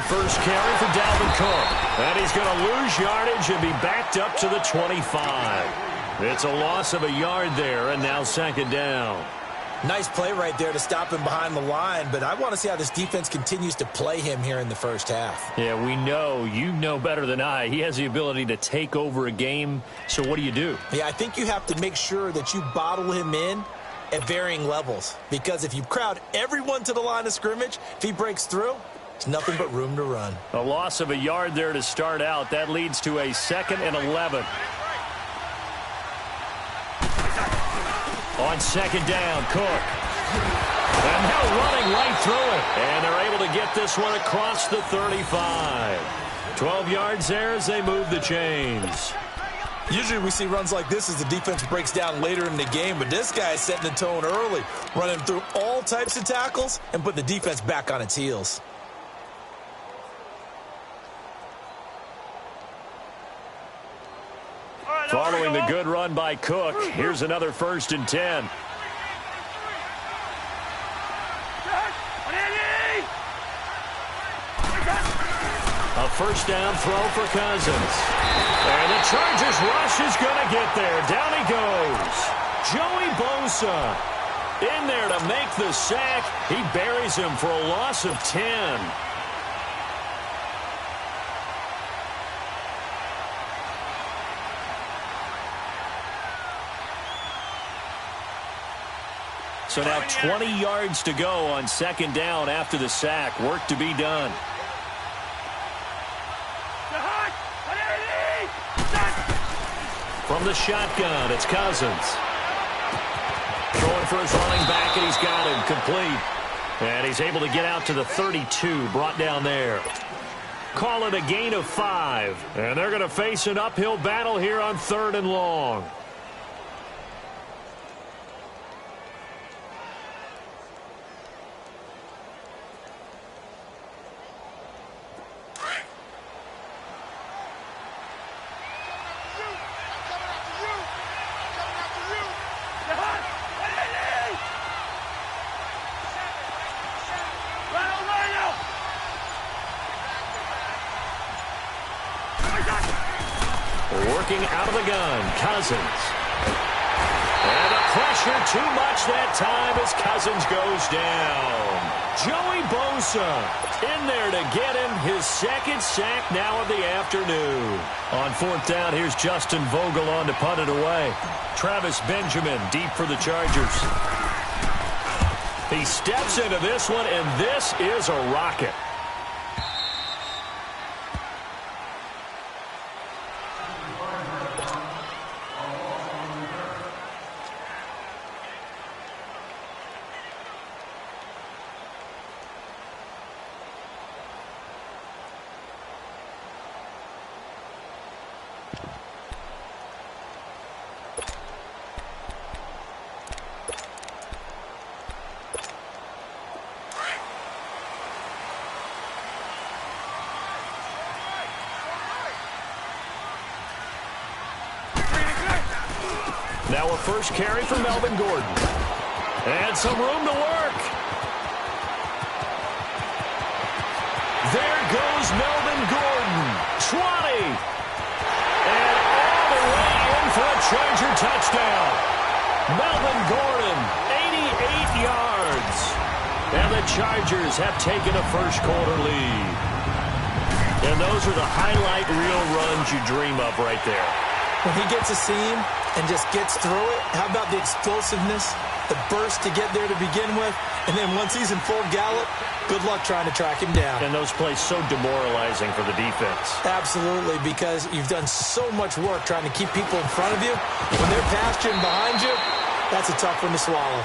first carry for Dalvin Cook. And he's going to lose yardage and be backed up to the 25. It's a loss of a yard there, and now second down. Nice play right there to stop him behind the line, but I want to see how this defense continues to play him here in the first half. Yeah, we know. You know better than I. He has the ability to take over a game, so what do? Yeah, I think you have to make sure that you bottle him in at varying levels, because if you crowd everyone to the line of scrimmage, if he breaks through, it's nothing but room to run. A loss of a yard there to start out. That leads to a 2nd and 11. On second down, Cook. And now running right through it. And they're able to get this one across the 35. 12 yards there as they move the chains. Usually we see runs like this as the defense breaks down later in the game, but this guy is setting the tone early, running through all types of tackles and putting the defense back on its heels. Following the good run by Cook, here's another 1st and 10. A first down throw for Cousins. And the Chargers rush is going to get there. Down he goes. Joey Bosa in there to make the sack. He buries him for a loss of 10. So now 20 yards to go on second down after the sack. Work to be done. From the shotgun, it's Cousins. Throwing for his running back, and he's got him complete. And he's able to get out to the 32, brought down there. Call it a gain of 5. And they're going to face an uphill battle here on 3rd and long. Working out of the gun, Cousins. And the pressure too much that time as Cousins goes down. Joey Bosa in there to get him his 2nd sack now of the afternoon. On 4th down, here's Justin Vogel on to punt it away. Travis Benjamin deep for the Chargers. He steps into this one, and this is a rocket. Now a first carry for Melvin Gordon. And some room to work. There goes Melvin Gordon. 20. And all the way in for a Charger touchdown. Melvin Gordon, 88 yards. And the Chargers have taken a first-quarter lead. And those are the highlight reel runs you dream of right there. When he gets a seam and just gets through it, how about the explosiveness, the burst to get there to begin with, and then once he's in full gallop, good luck trying to track him down. And those plays so demoralizing for the defense. Absolutely, because you've done so much work trying to keep people in front of you. When they're past you and behind you, that's a tough one to swallow.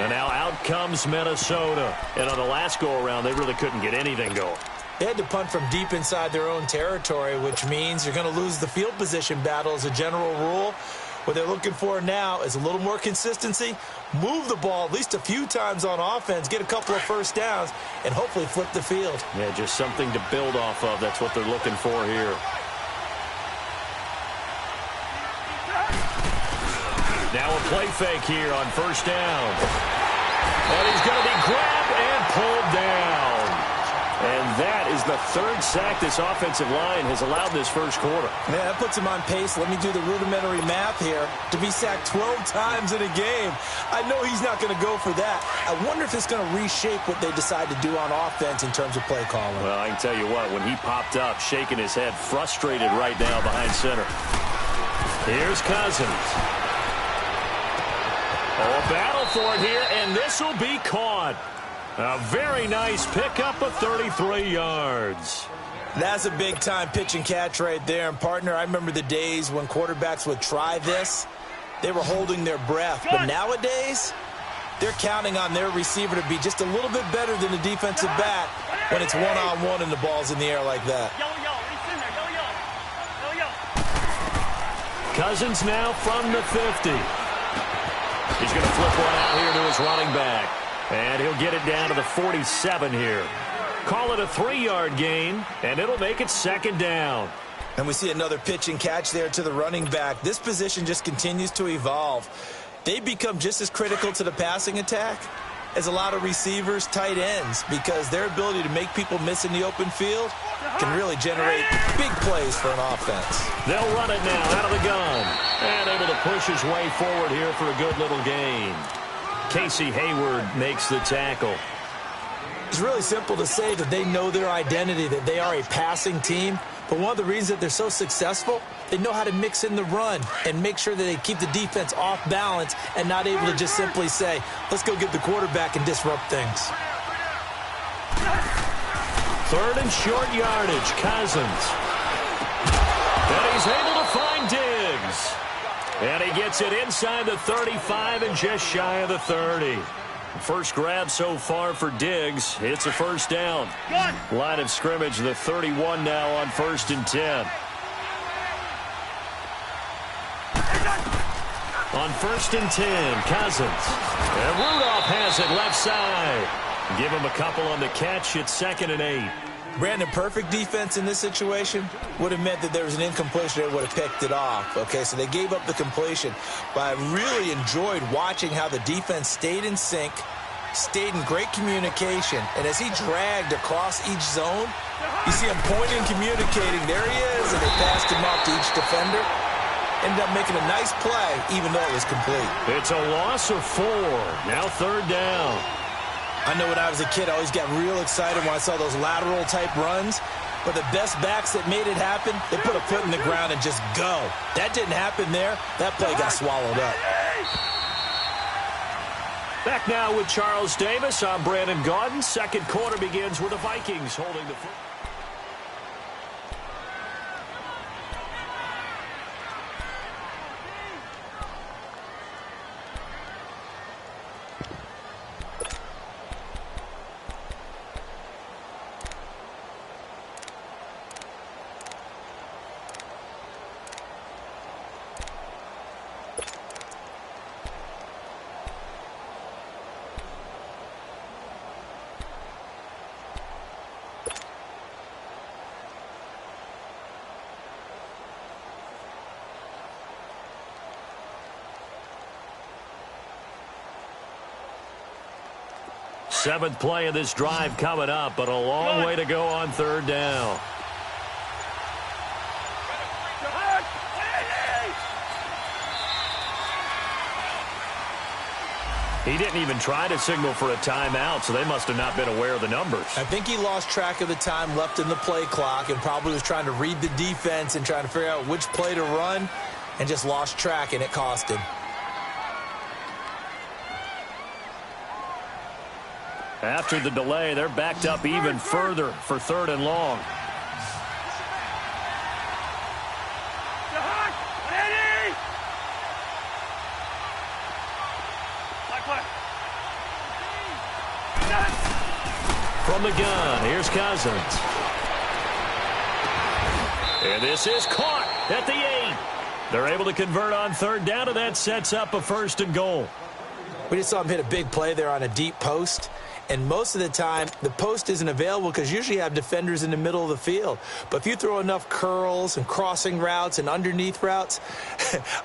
And now out comes Minnesota. And on the last go-around, they really couldn't get anything going. They had to punt from deep inside their own territory, which means you're going to lose the field position battle as a general rule. What they're looking for now is a little more consistency, move the ball at least a few times on offense, get a couple of first downs, and hopefully flip the field. Yeah, just something to build off of. That's what they're looking for here. Now a play fake here on first down. And he's going to be grabbed and pulled down. And that is the third sack this offensive line has allowed this first quarter. Yeah, that puts him on pace. Let me do the rudimentary math here. To be sacked 12 times in a game, I know he's not going to go for that. I wonder if it's going to reshape what they decide to do on offense in terms of play calling. Well, I can tell you what, when he popped up, shaking his head, frustrated right now behind center. Here's Cousins. Oh, a battle for it here, and this will be caught. A very nice pickup of 33 yards. That's a big-time pitch and catch right there. And, partner, I remember the days when quarterbacks would try this. They were holding their breath. But nowadays, they're counting on their receiver to be just a little bit better than the defensive back when it's one-on-one and the ball's in the air like that. Cousins now from the 50. He's going to flip one out here to his running back. And he'll get it down to the 47 here. Call it a 3-yard gain, and it'll make it second down. And we see another pitch and catch there to the running back. This position just continues to evolve. They become just as critical to the passing attack as a lot of receivers, tight ends, because their ability to make people miss in the open field can really generate big plays for an offense. They'll run it now out of the gun. And able to push his way forward here for a good little gain. Casey Hayward makes the tackle. It's really simple to say that they know their identity, that they are a passing team. But one of the reasons that they're so successful, they know how to mix in the run and make sure that they keep the defense off balance and not able to just simply say, let's go get the quarterback and disrupt things. Third and short yardage, Cousins. And he's able to find Diggs. And he gets it inside the 35 and just shy of the 30. First grab so far for Diggs. It's a first down. Line of scrimmage, the 31 now on 1st and 10. On 1st and 10, Cousins. And Rudolph has it left side. Give him a couple on the catch. It's 2nd and 8. Brandon, perfect defense in this situation would have meant that there was an incompletion that would have picked it off. Okay, so they gave up the completion. But I really enjoyed watching how the defense stayed in sync, stayed in great communication. And as he dragged across each zone, you see him pointing, communicating. There he is, and they passed him off to each defender. Ended up making a nice play, even though it was complete. It's a loss of 4. Now 3rd down. I know when I was a kid, I always got real excited when I saw those lateral-type runs. But the best backs that made it happen, they put a foot in the ground and just go. That didn't happen there. That play got swallowed up. Back now with Charles Davis. I'm Brandon Gaudin. Second quarter begins with the Vikings holding the football. Seventh play of this drive coming up, but a long way to go on 3rd down. He didn't even try to signal for a timeout, so they must have not been aware of the numbers. I think he lost track of the time left in the play clock and probably was trying to read the defense and trying to figure out which play to run and just lost track, and it cost him. After the delay, they're backed up even further for 3rd and long. From the gun, here's Cousins. And this is caught at the 8. They're able to convert on 3rd down, and that sets up a 1st and goal. We just saw him hit a big play there on a deep post. And most of the time, the post isn't available because usually you have defenders in the middle of the field. But if you throw enough curls and crossing routes and underneath routes,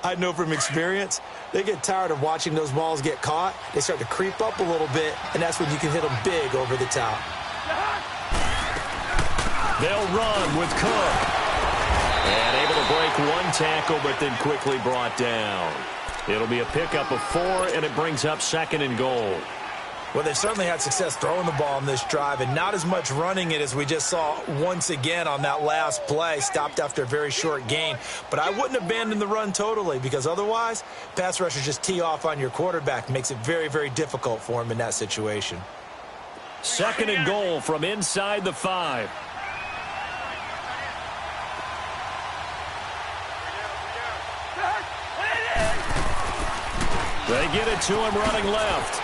I know from experience, they get tired of watching those balls get caught. They start to creep up a little bit, and that's when you can hit them big over the top. They'll run with Cook. And able to break one tackle, but then quickly brought down. It'll be a pickup of 4, and it brings up 2nd and goal. Well, they've certainly had success throwing the ball on this drive, and not as much running it as we just saw once again on that last play, stopped after a very short gain. But I wouldn't abandon the run totally, because otherwise, pass rushers just tee off on your quarterback. Makes it very, very difficult for him in that situation. 2nd and goal from inside the 5. They get it to him running left.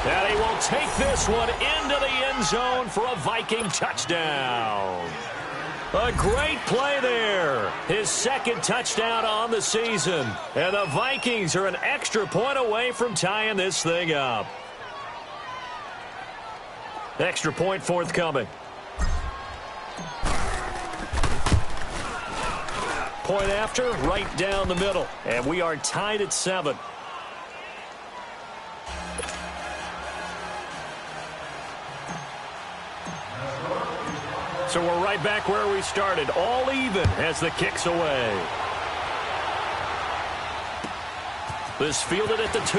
And he will take this one into the end zone for a Viking touchdown. A great play there. His 2nd touchdown on the season. And the Vikings are an extra point away from tying this thing up. Extra point forthcoming. Point after, right down the middle. And we are tied at 7. So we're right back where we started, all even as the kick's away. This fielded at the 2.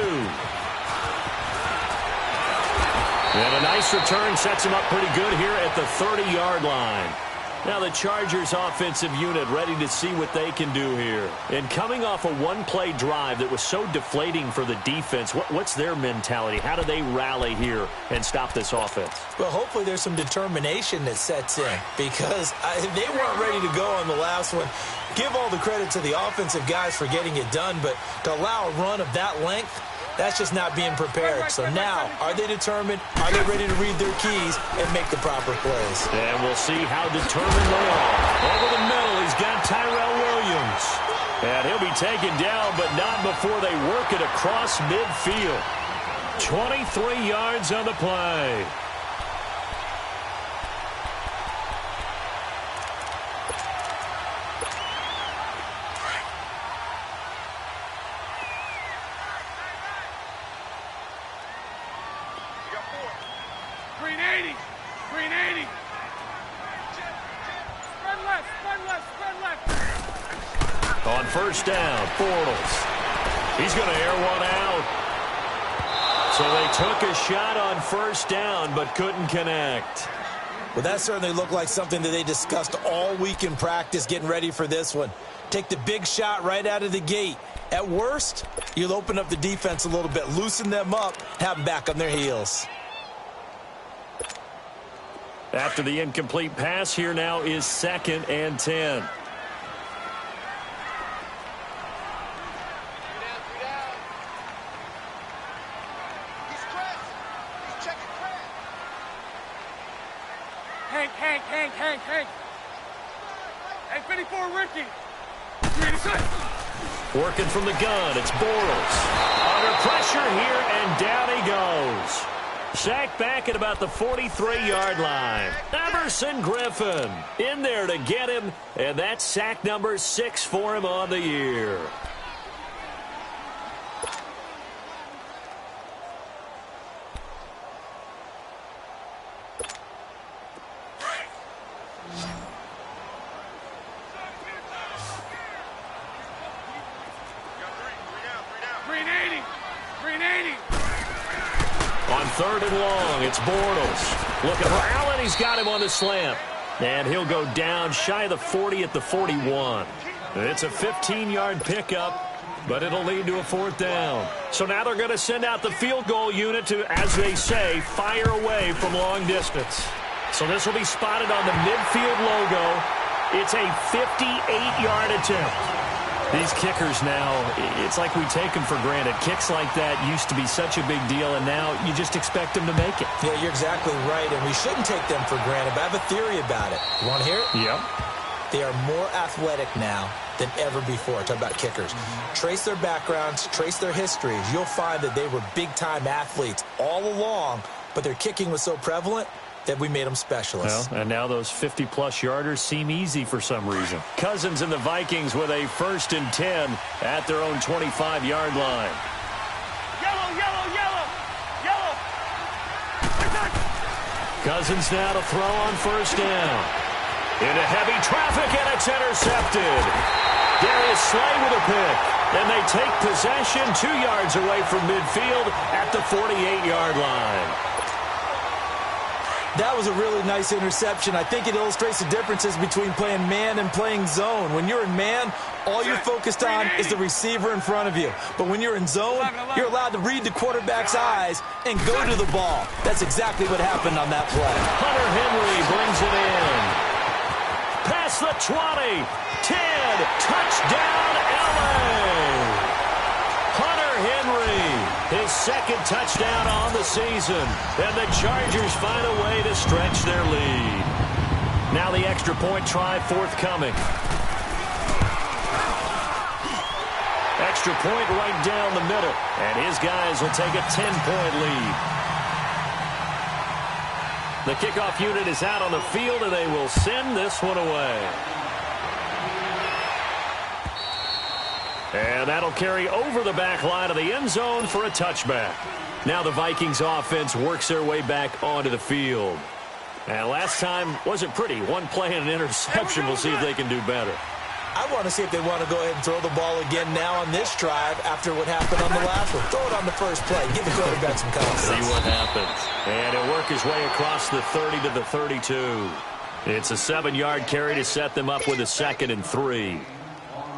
And a nice return sets him up pretty good here at the 30-yard line. Now the Chargers offensive unit ready to see what they can do here. And coming off a one-play drive that was so deflating for the defense, what's their mentality? How do they rally here and stop this offense? Well, hopefully there's some determination that sets in, because they weren't ready to go on the last one. Give all the credit to the offensive guys for getting it done, but to allow a run of that length, that's just not being prepared. So now, are they determined? Are they ready to read their keys and make the proper plays? And we'll see how determined they are. Over the middle, he's got Tyrell Williams. And he'll be taken down, but not before they work it across midfield. 23 yards on the play. On first down, Bortles. He's going to air one out. So they took a shot on first down, but couldn't connect. Well, that certainly looked like something that they discussed all week in practice, getting ready for this one. Take the big shot right out of the gate. At worst, you'll open up the defense a little bit, loosen them up, have them back on their heels. After the incomplete pass, here now is 2nd and 10. Hey, 54, Ricky. Working from the gun, it's Bortles. Under pressure here, and down he goes. Sacked back at about the 43-yard line. Emerson Griffin in there to get him, and that's sack number 6 for him on the year. On 3rd and long, it's Bortles. Looking for Allen. He's got him on the slant. And he'll go down shy of the 40 at the 41. It's a 15-yard pickup, but it'll lead to a 4th down. So now they're going to send out the field goal unit to, as they say, fire away from long distance. So this will be spotted on the midfield logo. It's a 58-yard attempt. These kickers now, it's like we take them for granted. Kicks like that used to be such a big deal, and now you just expect them to make it. Yeah, you're exactly right, and we shouldn't take them for granted, but I have a theory about it. You want to hear it? Yep. They are more athletic now than ever before. Talk about kickers. Trace their backgrounds, trace their histories. You'll find that they were big-time athletes all along, but their kicking was so prevalent that we made them specialists. Well, and now those 50-plus yarders seem easy for some reason. Cousins and the Vikings with a 1st and 10 at their own 25-yard line. Yellow, yellow, yellow, yellow. Cousins now to throw on 1st down. Into heavy traffic, and it's intercepted. Darius Slay with a pick. And they take possession 2 yards away from midfield at the 48-yard line. That was a really nice interception. I think it illustrates the differences between playing man and playing zone. When you're in man, all you're focused on is the receiver in front of you. But when you're in zone, you're allowed to read the quarterback's eyes and go to the ball. That's exactly what happened on that play. Hunter Henry brings it in. Past the 20, 10, touchdown LA. Hunter Henry, his second touchdown on the season. And the Chargers find a way to stretch their lead. Now the extra point try forthcoming. Extra point right down the middle. And his guys will take a 10-point lead. The kickoff unit is out on the field, and they will send this one away. And that'll carry over the back line of the end zone for a touchback. Now the Vikings offense works their way back onto the field. And last time wasn't pretty. One play and an interception. We'll see if they can do better. I want to see if they want to go ahead and throw the ball again now on this drive after what happened on the last one. Throw it on the first play. Give the quarterback some confidence. See what happens. And he'll work his way across the 30 to the 32. It's a 7-yard carry to set them up with a 2nd and 3.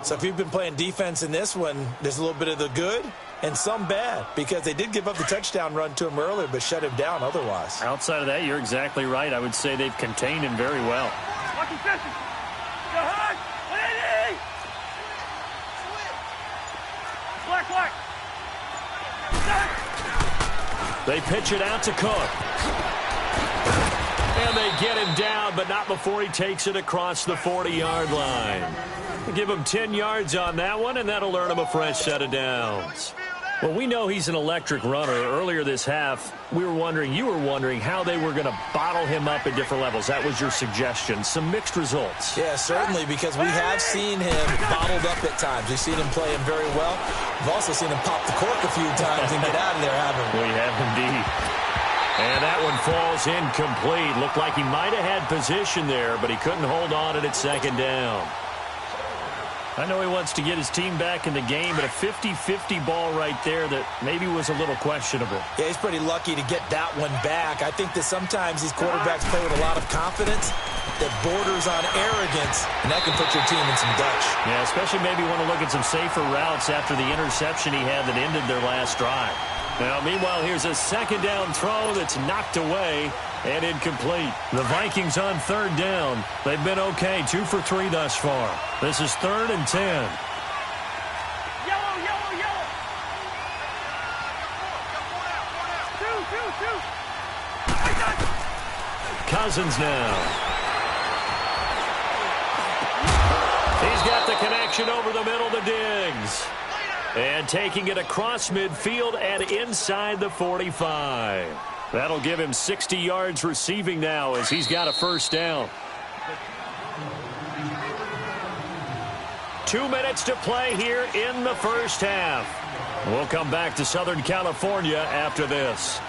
So if you've been playing defense in this one, there's a little bit of the good and some bad, because they did give up the touchdown run to him earlier but shut him down otherwise. Outside of that, you're exactly right. I would say they've contained him very well. Lucky session. Go ahead. Lady. Black. They pitch it out to Cook. And they get him down, but not before he takes it across the 40-yard line. Give him 10 yards on that one, and that'll earn him a fresh set of downs. Well, we know he's an electric runner. Earlier this half, you were wondering how they were going to bottle him up at different levels. That was your suggestion. Some mixed results. Yeah, certainly, because we have seen him bottled up at times. We've seen him playing very well. We've also seen him pop the cork a few times and get out of there, haven't we? We have indeed. And that one falls incomplete. Looked like he might have had position there, but he couldn't hold on it at 2nd down. I know he wants to get his team back in the game, but a 50-50 ball right there that maybe was a little questionable. Yeah, he's pretty lucky to get that one back. I think that sometimes these quarterbacks play with a lot of confidence that borders on arrogance, and that can put your team in some Dutch. Yeah, especially maybe want to look at some safer routes after the interception he had that ended their last drive. Now, meanwhile, here's a 2nd down throw that's knocked away and incomplete. The Vikings on 3rd down. They've been okay, 2 for 3 thus far. This is 3rd and 10. Yellow. Two. Cousins now. He's got the connection over the middle to Diggs. And taking it across midfield and inside the 45. That'll give him 60 yards receiving now as he's got a 1st down. 2 minutes to play here in the first half. We'll come back to Southern California after this.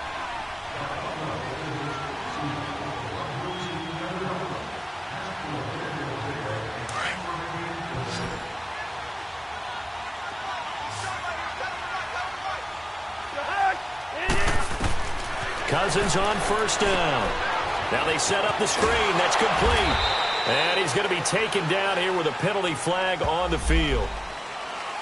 Cousins on 1st down. Now they set up the screen. That's complete. And he's going to be taken down here with a penalty flag on the field.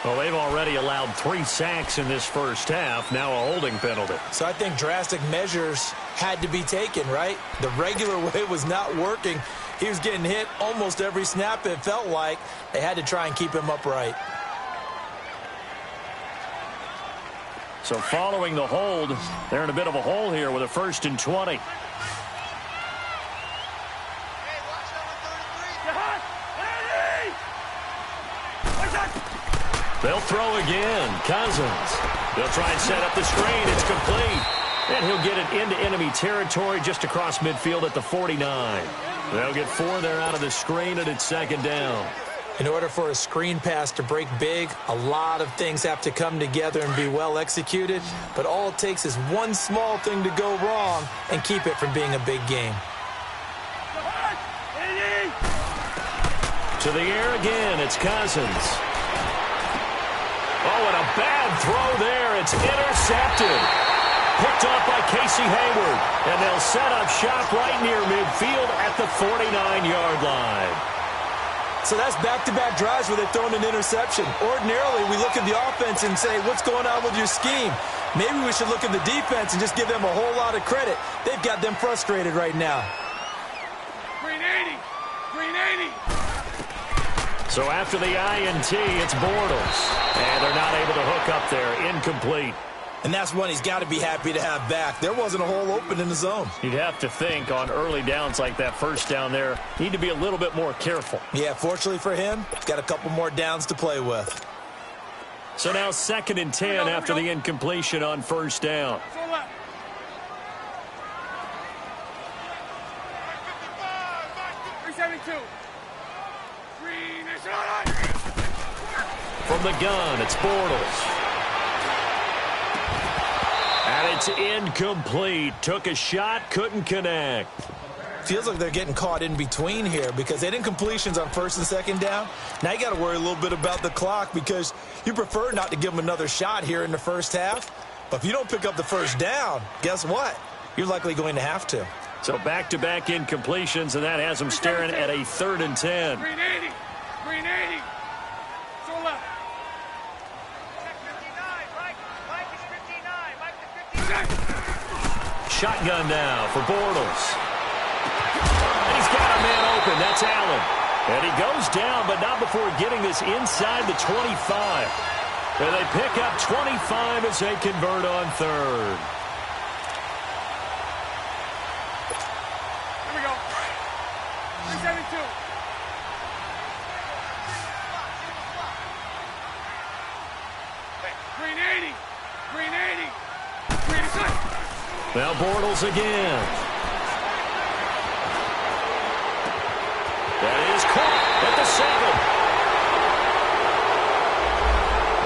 Well, they've already allowed 3 sacks in this first half. Now a holding penalty. So I think drastic measures had to be taken, right? The regular way was not working. He was getting hit almost every snap, it felt like. They had to try and keep him upright. So following the hold, they're in a bit of a hole here with a 1st and 20. They'll throw again. Cousins. They'll try and set up the screen. It's complete. And he'll get it into enemy territory just across midfield at the 49. They'll get 4 there out of the screen, and it's 2nd down. In order for a screen pass to break big, a lot of things have to come together and be well executed. But all it takes is one small thing to go wrong and keep it from being a big game. To the air again, it's Cousins. Oh, and a bad throw there. It's intercepted. Picked off by Casey Hayward. And they'll set up shop right near midfield at the 49-yard line. So that's back-to-back drives where they've thrown an interception. Ordinarily, we look at the offense and say, what's going on with your scheme? Maybe we should look at the defense and just give them a whole lot of credit. They've got them frustrated right now. Green 80. Green 80. So after the INT, it's Bortles. And they're not able to hook up there. Incomplete. And that's one he's got to be happy to have back. There wasn't a hole open in the zone. You'd have to think on early downs like that first down there, need to be a little bit more careful. Yeah, fortunately for him, he's got a couple more downs to play with. So now 2nd and 10 after the incompletion on first down. So left. Green is on. From the gun, it's Bortles. And it's incomplete. Took a shot, couldn't connect. Feels like they're getting caught in between here because they had incompletions on 1st and 2nd down. Now you got to worry a little bit about the clock because you prefer not to give them another shot here in the first half. But if you don't pick up the first down, guess what? You're likely going to have to. So back-to-back incompletions, and that has them staring at a 3rd and 10. Green 80. Green 80. So left. Shotgun now for Bortles. And he's got a man open. That's Allen. And he goes down, but not before getting this inside the 25. And they pick up 25 as they convert on 3rd. Here we go. 372. Green 80. Green 80. Green is good. Now Bortles again. That is caught at the 7.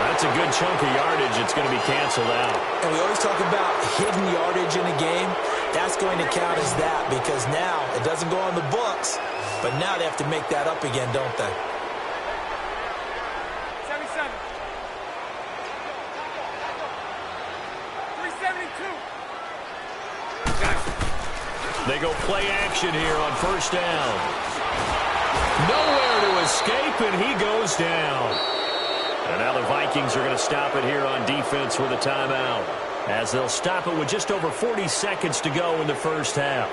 That's a good chunk of yardage. It's going to be canceled out. And we always talk about hidden yardage in a game. That's going to count as that because now it doesn't go on the books, but now they have to make that up again, don't they? 77. 372. They go play action here on first down. Nowhere to escape, and he goes down. And now the Vikings are going to stop it here on defense with a timeout, as they'll stop it with just over 40 seconds to go in the first half.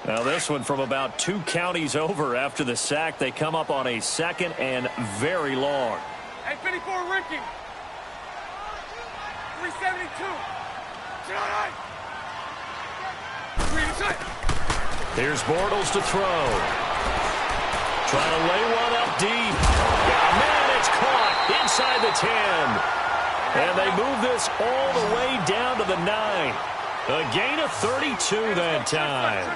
Now this one from about 2 counties over after the sack. They come up on a 2nd and very long. Hey, 54 Ricky. 372. Green is good. Here's Bortles to throw. Trying to lay one up deep. Yeah, man, it's caught inside the 10. And they move this all the way down to the 9. A gain of 32 that time.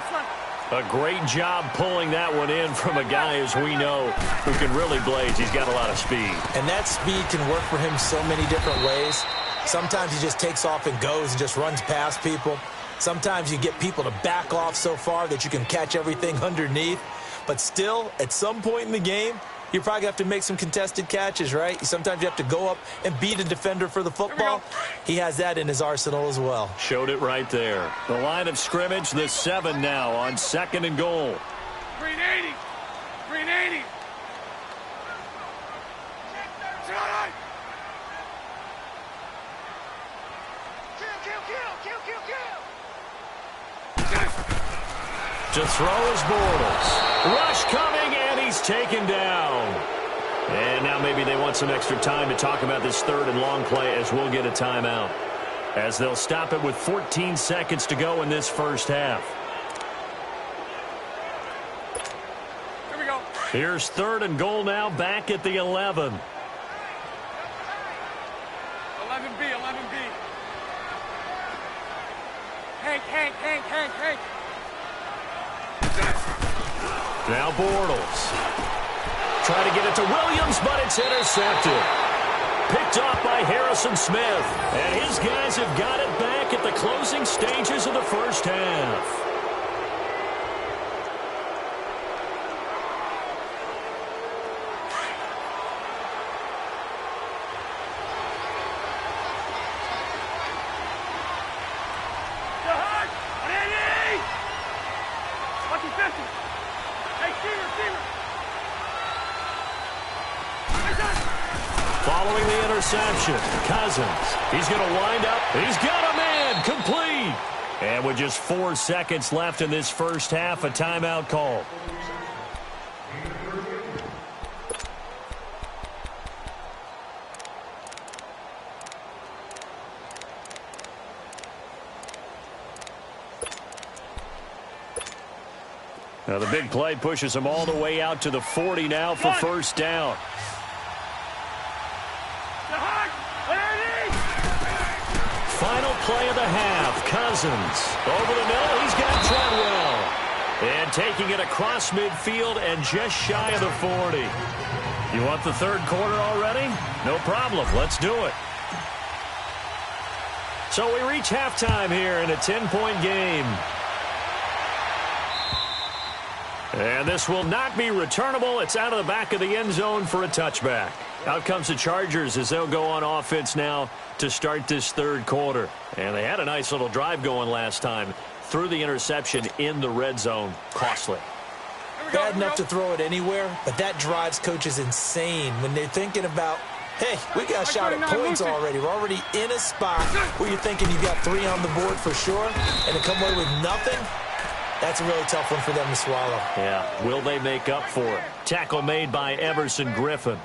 A great job pulling that one in from a guy, as we know, who can really blaze. He's got a lot of speed. And that speed can work for him so many different ways. Sometimes he just takes off and goes and just runs past people. Sometimes you get people to back off so far that you can catch everything underneath. But still, at some point in the game, you're probably going to have to make some contested catches, right? Sometimes you have to go up and beat a defender for the football. He has that in his arsenal as well. Showed it right there. The line of scrimmage, the 7 now on 2nd and goal. Green 80. Green 80. To throw is Bortles. Rush coming, and he's taken down. And now maybe they want some extra time to talk about this 3rd and long play as we'll get a timeout, as they'll stop it with 14 seconds to go in this first half. Here we go. Here's 3rd and goal now, back at the 11. 11B, 11B. Hank. Now Bortles. Try to get it to Williams, but it's intercepted. Picked off by Harrison Smith. And his guys have got it back at the closing stages of the first half. Following the interception, Cousins. He's going to wind up. He's got a man. Complete. And with just 4 seconds left in this first half, a timeout call. Now the big play pushes him all the way out to the 40 now for first down. Final play of the half. Cousins over the middle. He's got Treadwell. And taking it across midfield and just shy of the 40. You want the third quarter already? No problem. Let's do it. So we reach halftime here in a 10-point game. And this will not be returnable. It's out of the back of the end zone for a touchback. Out comes the Chargers as they'll go on offense now to start this third quarter. And they had a nice little drive going last time. Threw the interception in the red zone. Costly. Bad enough to throw it anywhere, but that drives coaches insane when they're thinking about, hey, we got a shot at points already. We're already in a spot where you're thinking you got 3 on the board for sure, and to come away with nothing, that's a really tough one for them to swallow. Yeah, will they make up for it? Tackle made by Everson Griffin.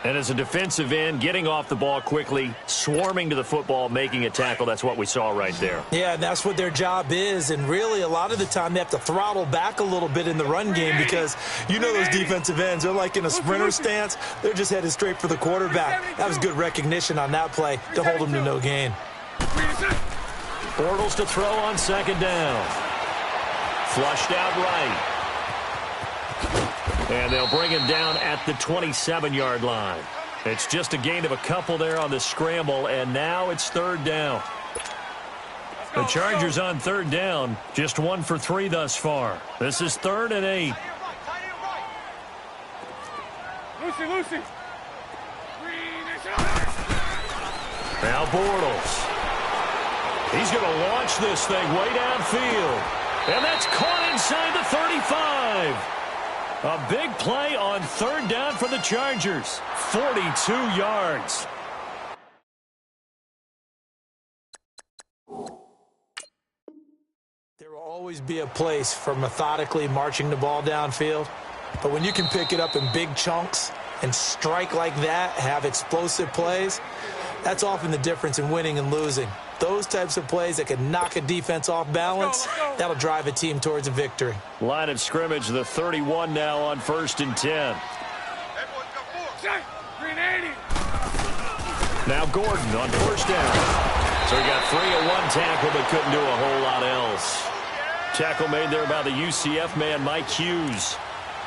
And as a defensive end, getting off the ball quickly, swarming to the football, making a tackle, that's what we saw right there. Yeah, and that's what their job is. And really, a lot of the time, they have to throttle back a little bit in the run game because you know those defensive ends, they're like in a sprinter stance. They're just headed straight for the quarterback. That was good recognition on that play to hold them to no gain. Bortles to throw on second down. Flushed out right. And they'll bring him down at the 27-yard line. It's just a gain of a couple there on the scramble, and now it's third down. The Chargers on third down, just 1 for 3 thus far. This is 3rd and 8. Lucy. Now Bortles. He's going to launch this thing way downfield. And that's caught inside the 35. A big play on third down for the Chargers. 42 yards. There will always be a place for methodically marching the ball downfield. But when you can pick it up in big chunks and strike like that, have explosive plays, that's often the difference in winning and losing. Those types of plays that can knock a defense off balance, that'll drive a team towards a victory. Line of scrimmage, the 31 now on 1st and 10. Now Gordon on 1st down. So he got 3 at 1 tackle, but couldn't do a whole lot else. Tackle made there by the UCF man, Mike Hughes.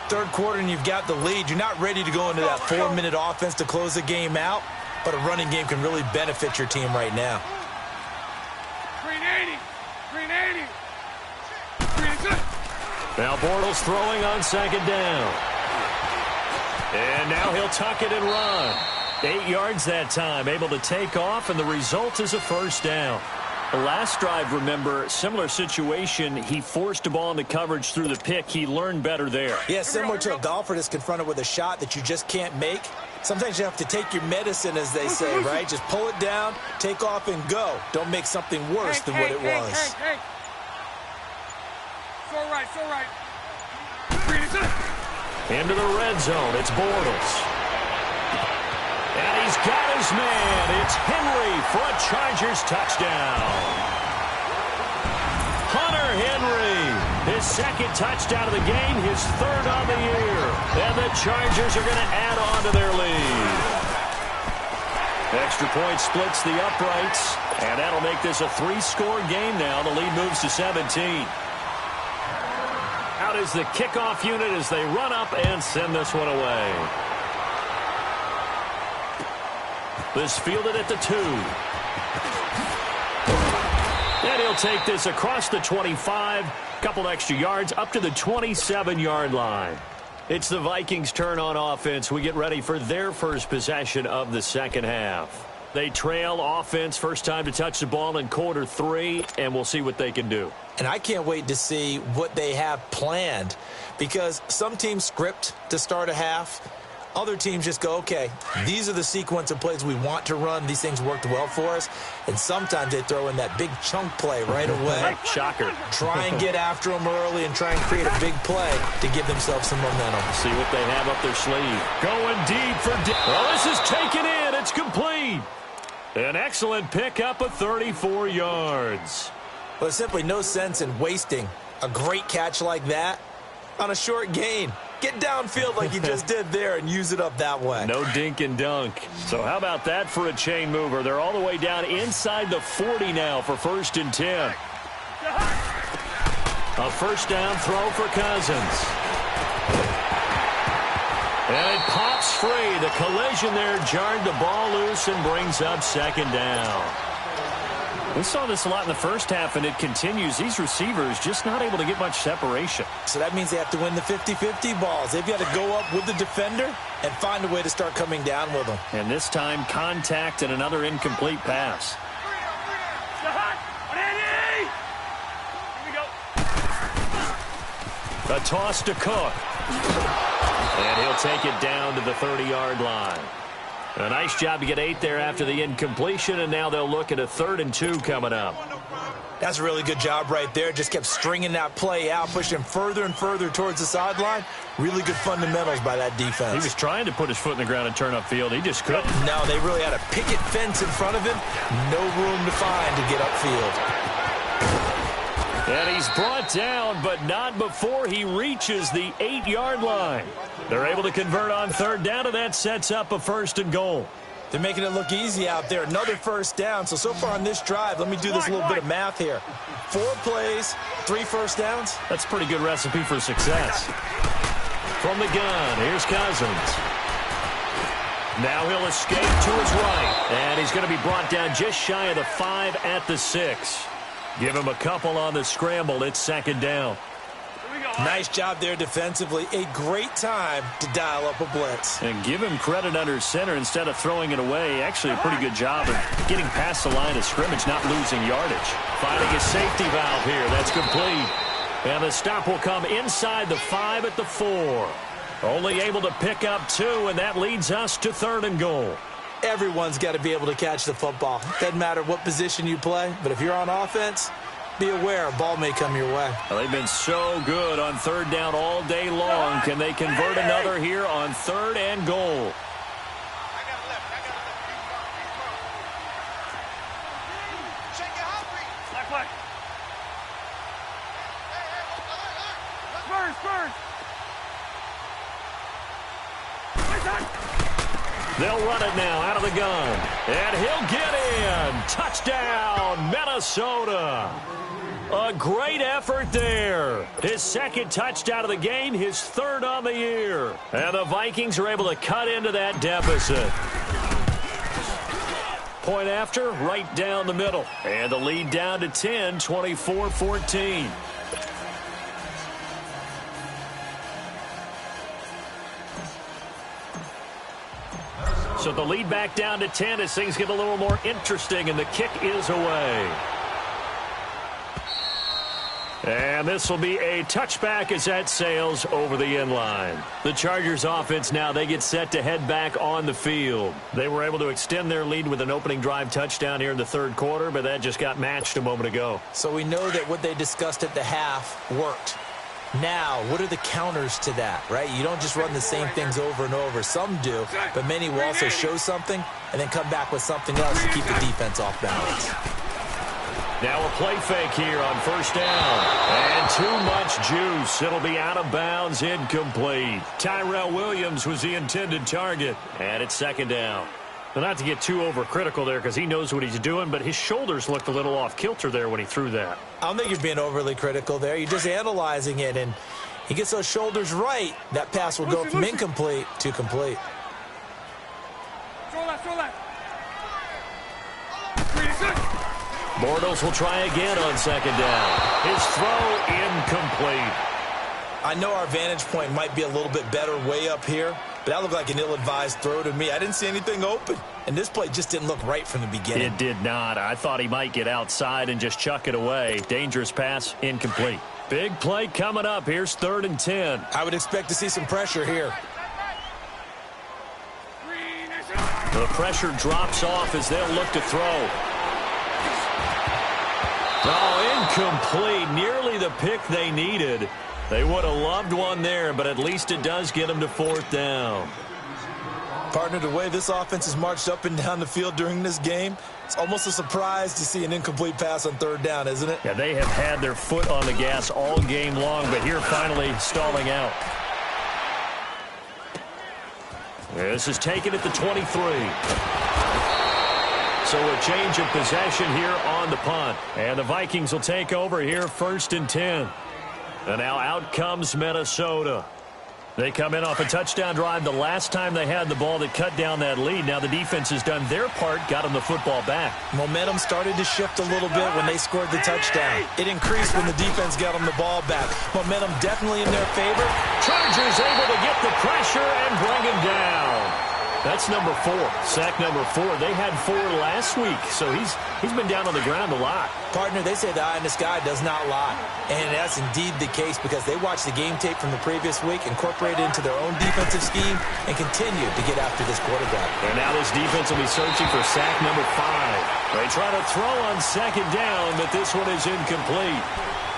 Third quarter and you've got the lead. You're not ready to go into that 4-minute offense to close the game out, but a running game can really benefit your team right now. Now Bortles throwing on second down. And now he'll tuck it and run. 8 yards that time, able to take off, and the result is a first down. The last drive, remember, similar situation. He forced a ball into coverage through the pick. He learned better there. Yeah, similar to a golfer that's confronted with a shot that you just can't make. Sometimes you have to take your medicine, as they say, right? Just pull it down, take off, and go. Don't make something worse than what it was. So right. Into the red zone, it's Bortles. And he's got his man. It's Henry for a Chargers touchdown. Hunter Henry, his 2nd touchdown of the game, his 3rd on the year. And the Chargers are going to add on to their lead. Extra point splits the uprights, and that'll make this a 3-score game now. The lead moves to 17. out is the kickoff unit as they run up and send this one away. This fielded at the 2. And he'll take this across the 25, couple extra yards up to the 27-yard line. It's the Vikings' turn on offense. We get ready for their first possession of the second half. They trail offense, first time to touch the ball in quarter 3, and we'll see what they can do. And I can't wait to see what they have planned, because some teams script to start a half. Other teams just go, okay, these are the sequence of plays we want to run. These things worked well for us. And sometimes they throw in that big chunk play right away. Shocker. Try and get after them early and try and create a big play to give themselves some momentum. See what they have up their sleeve. Going deep for well, this is taken in. It's complete. An excellent pickup of 34 yards. Well, there's simply no sense in wasting a great catch like that on a short gain. Get downfield like you just did there and use it up that way. No dink and dunk. So how about that for a chain mover? They're all the way down inside the 40 now for 1st and 10. A first down throw for Cousins. And it pops free. The collision there jarred the ball loose and brings up 2nd down. We saw this a lot in the first half, and it continues. These receivers just not able to get much separation. So that means they have to win the 50-50 balls. They've got to go up with the defender and find a way to start coming down with them. And this time, contact and another incomplete pass. A toss to Cook. And he'll take it down to the 30-yard line. A nice job to get 8 there after the incompletion, and now they'll look at a 3rd and 2 coming up. That's a really good job right there. Just kept stringing that play out, pushing him further and further towards the sideline. Really good fundamentals by that defense. He was trying to put his foot in the ground and turn upfield. He just couldn't. No, they really had a picket fence in front of him. No room to find to get upfield. And he's brought down, but not before he reaches the 8-yard line. They're able to convert on 3rd down, and that sets up a 1st and goal. They're making it look easy out there. Another 1st down. So far on this drive, let me do this little bit of math here. 4 plays, 3 1st downs. That's a pretty good recipe for success. From the gun, here's Cousins. Now he'll escape to his right. And he's going to be brought down just shy of the 5 at the 6. Give him a couple on the scramble. It's 2nd down. Nice job there defensively. A great time to dial up a blitz. And give him credit under center instead of throwing it away. Actually a pretty good job of getting past the line of scrimmage, not losing yardage. Finding a safety valve here. That's complete. And the stop will come inside the 5 at the 4. Only able to pick up 2, and that leads us to 3rd and goal. Everyone's got to be able to catch the football. Doesn't matter what position you play, but if you're on offense, be aware a ball may come your way. Well, they've been so good on 3rd down all day long. Can they convert another here on 3rd and goal? They'll run it now out of the gun. And he'll get in. Touchdown, Minnesota. A great effort there. His 2nd touchdown of the game, his 3rd on the year. And the Vikings are able to cut into that deficit. Point after, right down the middle. And the lead down to 10, 24-14. So the lead back down to 10 as things get a little more interesting, and the kick is away. And this will be a touchback as that sails over the end line. The Chargers offense now, they get set to head back on the field. They were able to extend their lead with an opening drive touchdown here in the 3rd quarter, but that just got matched a moment ago. So we know that what they discussed at the half worked. Now, what are the counters to that, right? You don't just run the same things over and over. Some do, but many will also show something and then come back with something else to keep the defense off balance. Now a play fake here on 1st down. And too much juice. It'll be out of bounds, incomplete. Tyrell Williams was the intended target. And it's 2nd down. Well, not to get too overcritical there because he knows what he's doing, but his shoulders looked a little off kilter there when he threw that. I don't think you're being overly critical there. You're just analyzing it, and He gets those shoulders right, that pass will go from incomplete to complete. Bortles will try again on second down. His throw incomplete. I know our vantage point might be a little bit better way up here, but that looked like an ill-advised throw to me. I didn't see anything open, and this play just didn't look right from the beginning. It did not. I thought he might get outside and just chuck it away. Dangerous pass, incomplete. Big play coming up. Here's 3rd and 10. I would expect to see some pressure here. The pressure drops off as they'll look to throw. Oh, incomplete. Nearly the pick they needed. They would have loved one there, but at least it does get them to 4th down. Partner, the way this offense has marched up and down the field during this game, it's almost a surprise to see an incomplete pass on 3rd down, isn't it? Yeah, they have had their foot on the gas all game long, but here finally stalling out. This is taken at the 23. So a change of possession here on the punt. And the Vikings will take over here 1st and 10. And now out comes Minnesota. They come in off a touchdown drive the last time they had the ball that cut down that lead. Now the defense has done their part, got them the football back. Momentum started to shift a little bit when they scored the touchdown. It increased when the defense got them the ball back. Momentum definitely in their favor. Chargers able to get the pressure and bring him down. That's number 4, sack number 4. They had 4 last week, so he's been down on the ground a lot. Partner, they say the eye in the sky does not lie, and that's indeed the case because they watched the game tape from the previous week, incorporated into their own defensive scheme, and continued to get after this quarterback. And now this defense will be searching for sack number 5. They try to throw on second down, but this one is incomplete.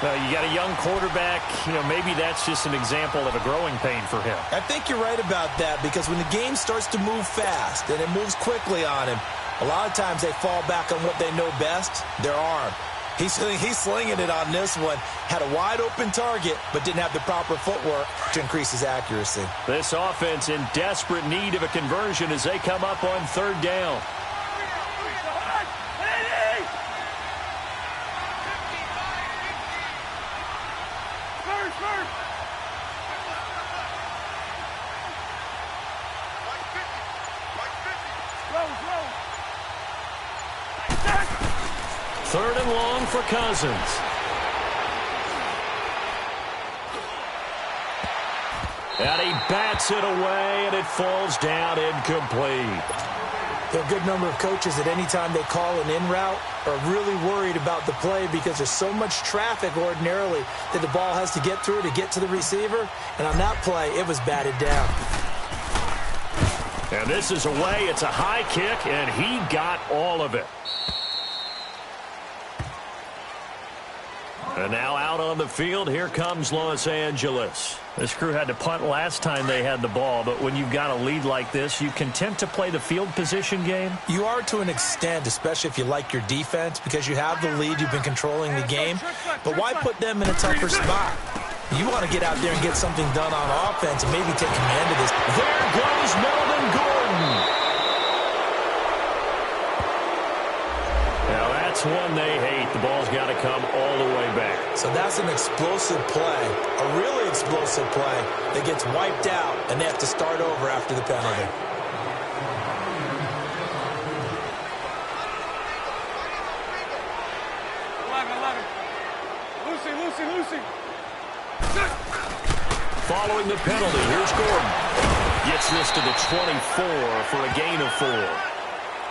You got a young quarterback, maybe that's just an example of a growing pain for him. I think you're right about that because when the game starts to move fast and it moves quickly on him, a lot of times they fall back on what they know best, their arm. He's slinging it on this one, had a wide open target, but didn't have the proper footwork to increase his accuracy. This offense in desperate need of a conversion as they come up on 3rd down. Third and long for Cousins. And he bats it away, and it falls down incomplete. There are a good number of coaches at any time they call an in route are really worried about the play because there's so much traffic ordinarily that the ball has to get through to get to the receiver. And on that play, it was batted down. And this is away. It's a high kick, and he got all of it. And now out on the field, here comes Los Angeles. This crew had to punt last time they had the ball, but when you've got a lead like this, you content to play the field position game? You are to an extent, especially if you like your defense, because you have the lead, you've been controlling the game. But why put them in a tougher spot? You want to get out there and get something done on offense and maybe take command of this. There goes Melvin Gordon. Now that's one they hate. The ball's got to come all the way back. So that's an explosive play, a really explosive play that gets wiped out, and they have to start over after the penalty. Lucy. Following the penalty, here's Gordon. Gets this to the 24 for a gain of 4.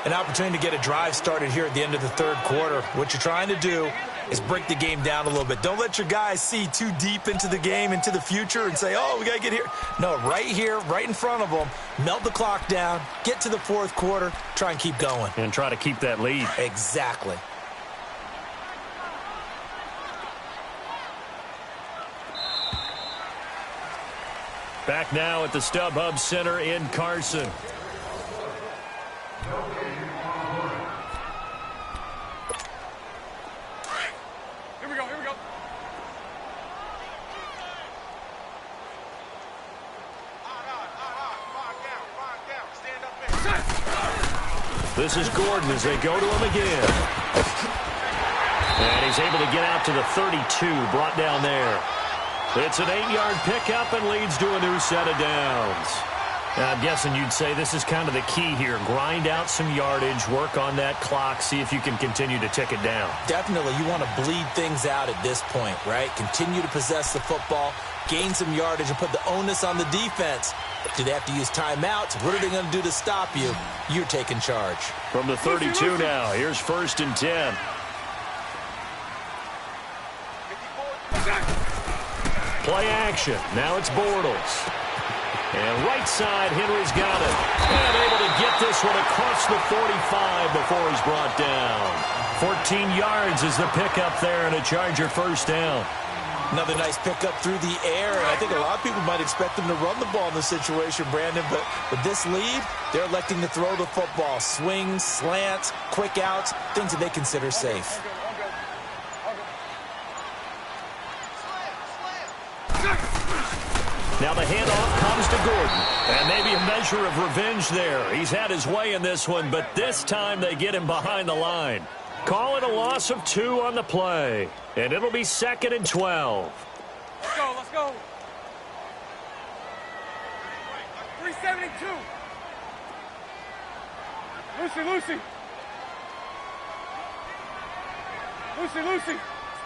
An opportunity to get a drive started here at the end of the 3rd quarter. What you're trying to do is break the game down a little bit. Don't let your guys see too deep into the game, into the future, and say, oh, we got to get here. No, right here, right in front of them, melt the clock down, get to the 4th quarter, try and keep going. And try to keep that lead. Exactly. Back now at the StubHub Center in Carson. Here we go. This is Gordon as they go to him again. And he's able to get out to the 32, brought down there. It's an 8-yard pickup and leads to a new set of downs. Now, I'm guessing you'd say this is kind of the key here. Grind out some yardage, work on that clock, see if you can continue to tick it down. Definitely, you want to bleed things out at this point, right? Continue to possess the football, gain some yardage, and put the onus on the defense. Do they have to use timeouts? What are they going to do to stop you? You're taking charge. From the 32 now, here's 1st and 10. Play action. Now it's Bortles. And right side, Henry's got it. And able to get this one across the 45 before he's brought down. 14 yards is the pickup there and a Charger 1st down. Another nice pickup through the air, and I think a lot of people might expect them to run the ball in this situation, Brandon, but with this lead, they're electing to throw the football. Swings, slants, quick outs, things that they consider safe. Now the handoff comes to Gordon, and maybe a measure of revenge there. He's had his way in this one, but this time they get him behind the line. Call it a loss of 2 on the play, and it'll be 2nd and 12. Let's go, let's go. 372. Lucy.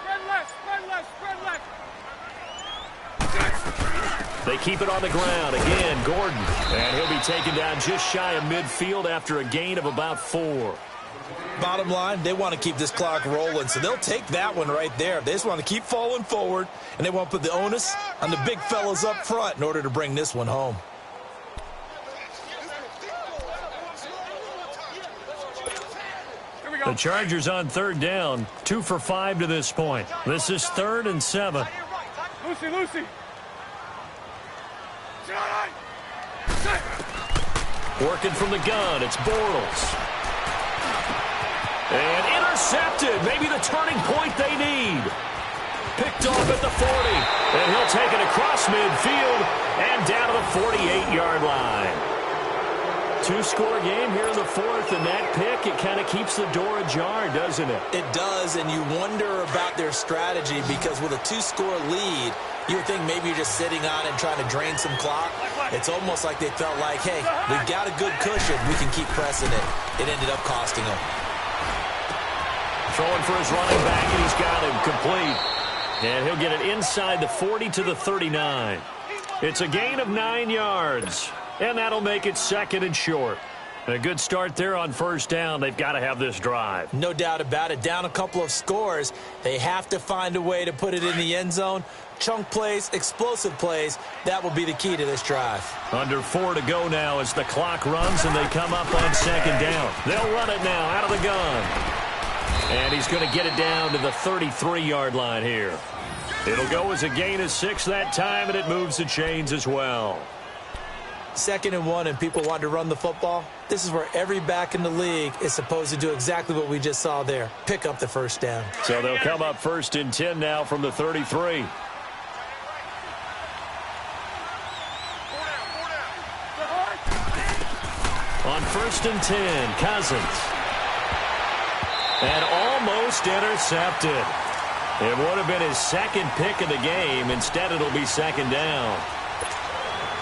Spread left. They keep it on the ground. Again, Gordon. And he'll be taken down just shy of midfield after a gain of about 4. Bottom line, they want to keep this clock rolling, so they'll take that one right there. They just want to keep falling forward, and they want to put the onus on the big fellas up front in order to bring this one home. The Chargers on 3rd down, 2 for 5 to this point. This is 3rd and 7. Lucy. Working from the gun, it's Bortles. And intercepted, maybe the turning point they need. Picked off at the 40, and he'll take it across midfield and down to the 48-yard line. 2-score game here in the 4th, and that pick, it kind of keeps the door ajar, doesn't it? It does, and you wonder about their strategy because with a 2-score lead, you would think maybe you're just sitting on it and trying to drain some clock. It's almost like they felt like, hey, we've got a good cushion. We can keep pressing it. It ended up costing them. Throwing for his running back, and he's got him complete. And he'll get it inside the 40 to the 39. It's a gain of 9 yards, and that'll make it 2nd and short. A good start there on 1st down. They've got to have this drive. No doubt about it. Down a couple of scores. They have to find a way to put it in the end zone. Chunk plays, explosive plays. That will be the key to this drive. Under 4 to go now as the clock runs and they come up on 2nd down. They'll run it now out of the gun. And he's going to get it down to the 33-yard line here. It'll go as a gain of 6 that time, and it moves the chains as well. 2nd and 1, and people want to run the football. This is where every back in the league is supposed to do exactly what we just saw there. Pick up the 1st down. So they'll come up 1st and 10 now from the 33. On 1st and 10, Cousins. And almost intercepted. It would have been his 2nd pick of the game. Instead, it'll be 2nd down.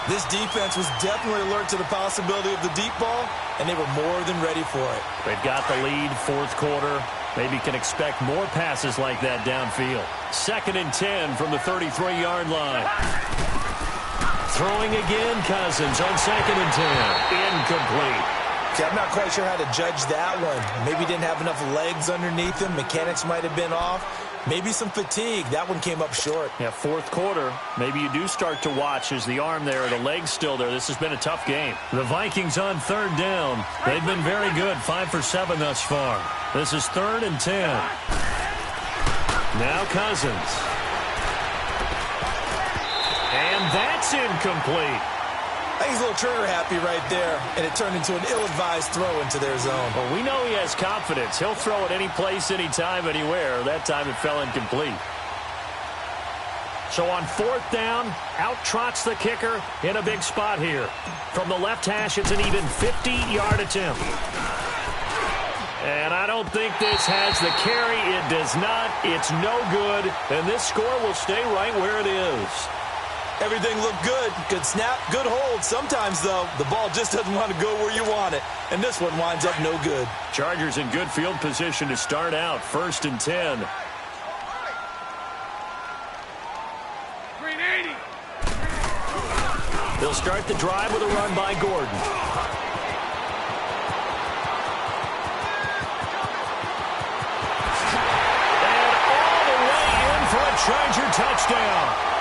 This defense was definitely alert to the possibility of the deep ball, and they were more than ready for it. They've got the lead, 4th quarter. Maybe can expect more passes like that downfield. 2nd and 10 from the 33-yard line. Throwing again, Cousins on 2nd and 10. Incomplete. See, I'm not quite sure how to judge that one. Maybe didn't have enough legs underneath him. Mechanics might have been off. Maybe some fatigue. That one came up short. Yeah, 4th quarter. Maybe you do start to watch as the arm there, the leg's still there. This has been a tough game. The Vikings on 3rd down. They've been very good, 5 for 7 thus far. This is 3rd and 10. Now Cousins. And that's incomplete. I think he's a little trigger happy right there, and it turned into an ill-advised throw into their zone. Well, we know he has confidence. He'll throw it any place, anytime, anywhere. That time it fell incomplete. So on 4th down, out trots the kicker in a big spot here. From the left hash, it's an even 50-yard attempt. And I don't think this has the carry. It does not. It's no good. And this score will stay right where it is. Everything looked good. Good snap, good hold. Sometimes, though, the ball just doesn't want to go where you want it. And this one winds up no good. Chargers in good field position to start out. 1st and 10. Green 80. They'll start the drive with a run by Gordon. And all the way in for a Charger touchdown.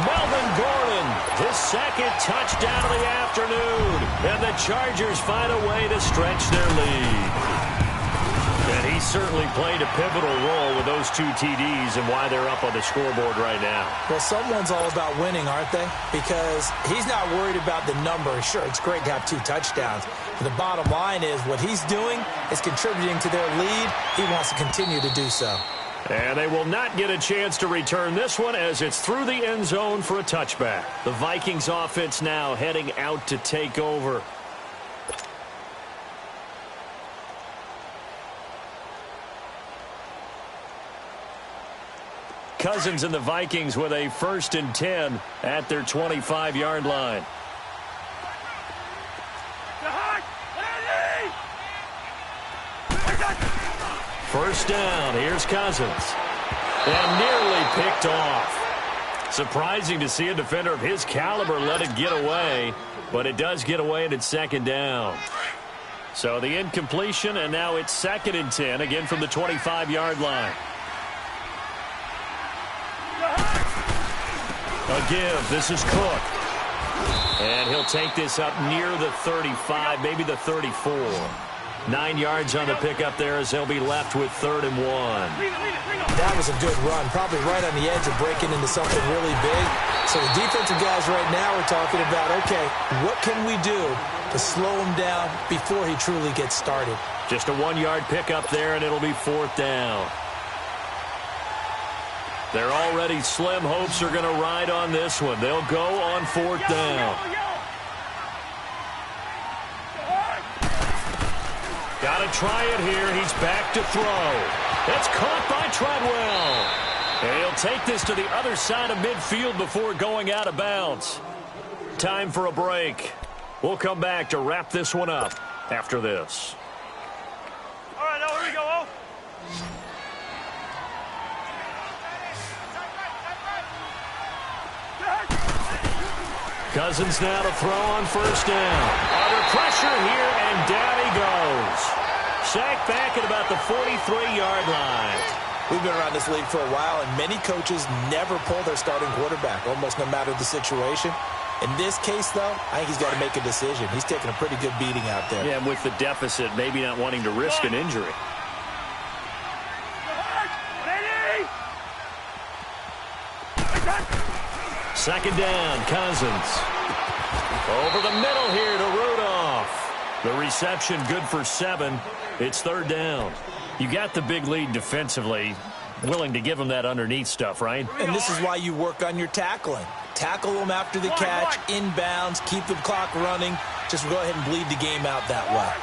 Melvin Gordon, his 2nd touchdown of the afternoon. And the Chargers find a way to stretch their lead. And he certainly played a pivotal role with those 2 TDs and why they're up on the scoreboard right now. Well, someone's all about winning, aren't they? Because he's not worried about the number. Sure, it's great to have 2 touchdowns. But the bottom line is what he's doing is contributing to their lead. He wants to continue to do so. And they will not get a chance to return this one as it's through the end zone for a touchback. The Vikings offense now heading out to take over. Cousins and the Vikings with a 1st and 10 at their 25-yard line. First down, here's Cousins. And nearly picked off. Surprising to see a defender of his caliber let it get away, but it does get away and it's 2nd down. So the incompletion, and now it's 2nd and 10, again from the 25-yard line. A give. This is Cook. And he'll take this up near the 35, maybe the 34. 9 yards on the pickup there as they'll be left with 3rd and 1. That was a good run, probably right on the edge of breaking into something really big. So the defensive guys right now are talking about, okay, what can we do to slow him down before he truly gets started? Just a 1-yard pickup there, and it'll be 4th down. Their already slim hopes are going to ride on this one. They'll go on 4th down. Got to try it here. He's back to throw. That's caught by Treadwell. And he'll take this to the other side of midfield before going out of bounds. Time for a break. We'll come back to wrap this one up after this. All right, now here we go. Cousins now to throw on 1st down. Under pressure here, and down he goes. Sacked back at about the 43-yard line. We've been around this league for a while, and many coaches never pull their starting quarterback, almost no matter the situation. In this case, though, I think he's got to make a decision. He's taking a pretty good beating out there. Yeah, and with the deficit, maybe not wanting to risk an injury. Second down, Cousins. Over the middle here to Rudolph. The reception good for 7. It's 3rd down. You got the big lead defensively. Willing to give him that underneath stuff, right? And this is why you work on your tackling. Tackle them after the catch, inbounds, keep the clock running. Just go ahead and bleed the game out that way.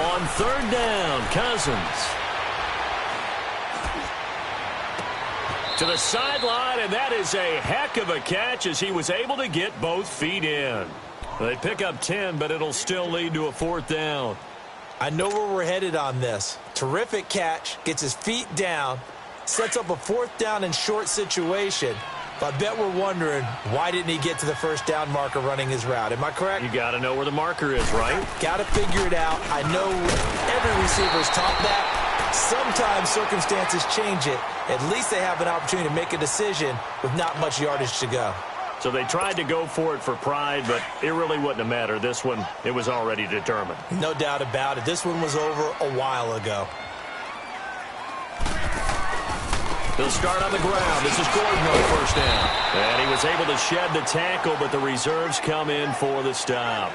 On 3rd down, Cousins. To the sideline, and that is a heck of a catch as he was able to get both feet in. They pick up 10, but it'll still lead to a 4th down. I know where we're headed on this. Terrific catch, gets his feet down, sets up a 4th down and short situation. But I bet we're wondering, why didn't he get to the 1st down marker running his route? Am I correct? You got to know where the marker is, right? Got to figure it out. I know every receiver's taught that. Sometimes circumstances change it. At least they have an opportunity to make a decision with not much yardage to go. So they tried to go for it for pride, but it really wouldn't have mattered. This one, it was already determined. No doubt about it. This one was over a while ago. They'll start on the ground. This is Gordon on 1st down. And he was able to shed the tackle, but the reserves come in for the stop.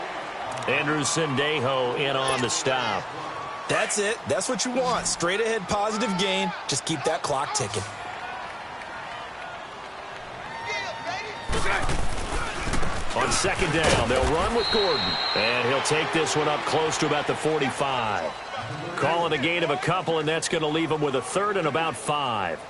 Andrew Sendejo in on the stop. That's it. That's what you want. Straight ahead positive gain. Just keep that clock ticking. On second down, they'll run with Gordon. And he'll take this one up close to about the 45. Calling a gain of a couple, and that's going to leave him with a third and about 5.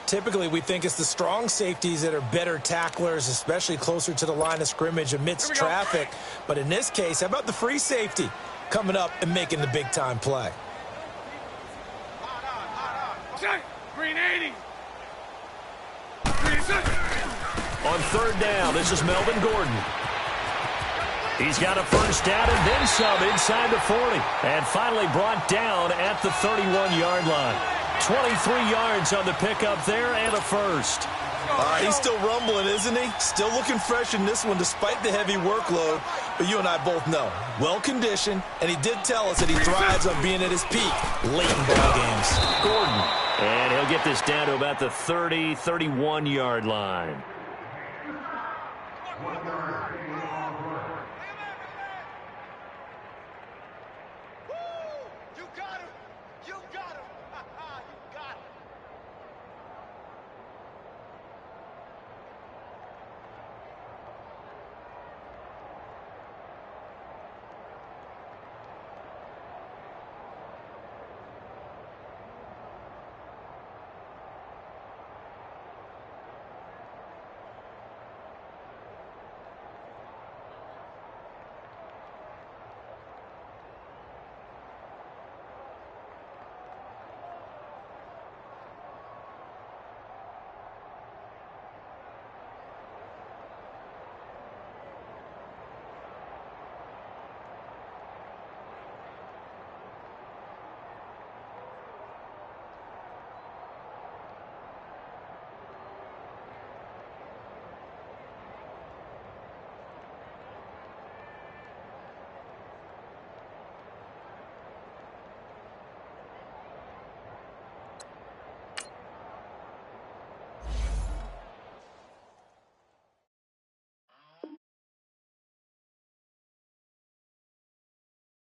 Typically, we think it's the strong safeties that are better tacklers, especially closer to the line of scrimmage amidst traffic. But in this case, how about the free safety coming up and making the big-time play? Green 80. On third down, this is Melvin Gordon. He's got a first down and then some inside the 40. And finally brought down at the 31-yard line. 23 yards on the pickup there and a first. He's still rumbling, isn't he? Still looking fresh in this one despite the heavy workload. But you and I both know, well-conditioned, and he did tell us that he thrives on being at his peak late in ball games. Gordon. And he'll get this down to about the 30, 31-yard line.